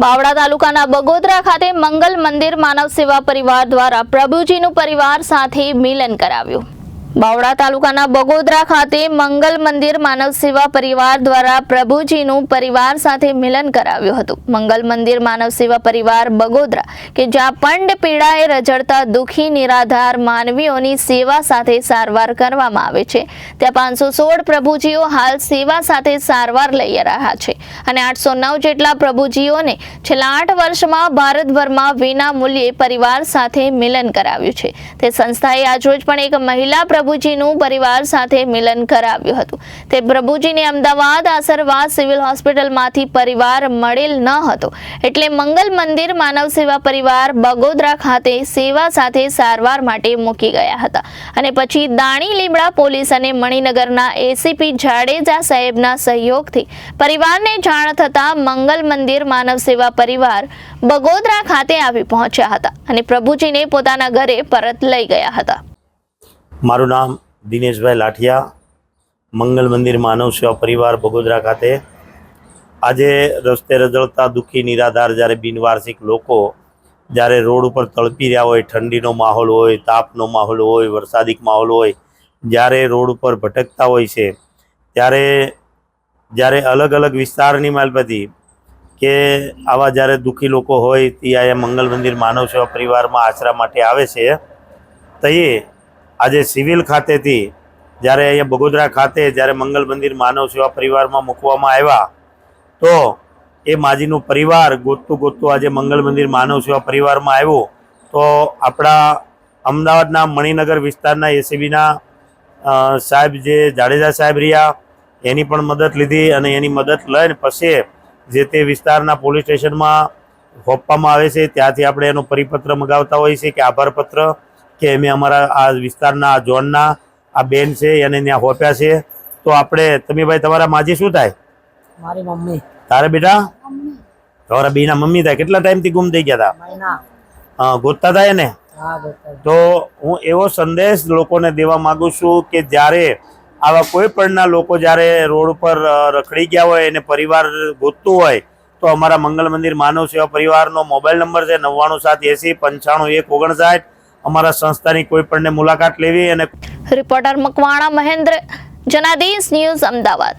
બાવળા તાલુકાના બગોદરા ખાતે મંગલ મંદિર માનવ સેવા પરિવાર દ્વારા પ્રભુજીનું પરિવાર સાથે મિલન કરાવ્યું। બાવળા તાલુકાના બગોદરા ખાતે મંગલ મંદિર માનવ સેવા પરિવાર દ્વારા પ્રભુજીનું પરિવાર સાથે મિલન કરાવ્યું હતું। મંગલ મંદિર માનવ સેવા પરિવાર બગોદરા કે જ્યાં પંડ પીડાએ રજડતા દુઃખી નિરાધાર માનવીઓની સેવા સાથે સારવાર કરવામાં આવે છે, ત્યાં 516 પ્રભુજીઓ હાલ સેવા સાથે સારવાર લઈ રહ્યા છે અને 809 જેટલા પ્રભુજીઓને છેલ્લા 8 વર્ષમાં ભારતભરમાં વિના મૂલ્યે પરિવાર સાથે મિલન કરાવ્યું છે। તે સંસ્થાએ આજરોજ પણ એક મહિલા પ્રભુજીનું પરિવાર સાથે મિલન કરાવ્યું હતું। તે પ્રભુજીને અમદાવાદ આશીર્વાદ સિવિલ હોસ્પિટલમાંથી પરિવાર મળેલ ન હતો, એટલે મંગલ મંદિર માનવ સેવા પરિવાર બગોદરા ખાતે સેવા સાથે સારવાર માટે મૂકી ગયા હતા અને પછી દાણી લીમડા પોલીસ અને મણિનગરના એસીપી જાડેજા સાહેબના સહયોગથી પરિવારને જાણ થતા મંગલ મંદિર માનવ સેવા પરિવાર બગોદરા ખાતે આવી પહોંચ્યા હતા અને પ્રભુજીને પોતાના ઘરે પરત લઈ ગયા હતા। મારું નામ દિનેશભાઈ લાઠિયા, મંગલ મંદિર માનવ સેવા પરિવાર બગોદરા ખાતે આજે રસ્તે રજળતા દુઃખી નિરાધાર જ્યારે બિનવાર્ષિક લોકો જ્યારે રોડ ઉપર તળપી રહ્યા હોય, ઠંડીનો માહોલ હોય, તાપનો માહોલ હોય, વરસાદિક માહોલ હોય, જ્યારે રોડ ઉપર ભટકતા હોય છે, જ્યારે અલગ અલગ વિસ્તારની માલપતિ કે આવા જ્યારે દુઃખી લોકો હોય તે આ મંગલ મંદિર માનવ સેવા પરિવારમાં આશરા માટે આવે છે। તો આજે સિવિલ ખાતેથી જ્યારે અહીંયા બગોદરા ખાતે જ્યારે મંગલ મંદિર માનવ સેવા પરિવારમાં મૂકવામાં આવ્યા તો એ માજીનું પરિવાર ગોતતું આજે મંગલ મંદિર માનવ સેવા પરિવારમાં આવ્યું તો આપણા અમદાવાદના મણિનગર વિસ્તારના એસીબીના સાહેબ જે જાડેજા સાહેબ રહ્યા એની પણ મદદ લીધી અને એની મદદ લઈને પછી જે તે વિસ્તારના પોલીસ સ્ટેશનમાં સોંપવામાં આવે છે, ત્યાંથી આપણે એનો પરિપત્ર મંગાવતા હોઈએ છીએ કે આભાર પત્ર કે અમે અમારા આ વિસ્તારના ઝોનના આ બેન છે એને ત્યાં હોપ્યા છે। તો આપણે તમે ભાઈ તમારા માજી શું થાય? મારી મમ્મી। તારે બેટા? તમારા બેના મમ્મી થાય। કેટલા ટાઈમથી ગુમ થઈ ગયા હતા? ગોતતા થાય ને? તો હું એવો સંદેશ લોકોને દેવા માંગુ છું કે જ્યારે આવા કોઈ પણના લોકો જ્યારે રોડ ઉપર રખડી ગયા હોય અને પરિવાર ગોતતું હોય તો અમારા મંગલ મંદિર માનવ સેવા પરિવારનો મોબાઈલ નંબર છે 9980 95 159। અમારા સંસ્થાની કોઈ પણને મુલાકાત લેવી અને રિપોર્ટર મકવાણા મહેન્દ્ર, જનાદેશ ન્યૂઝ, અમદાવાદ।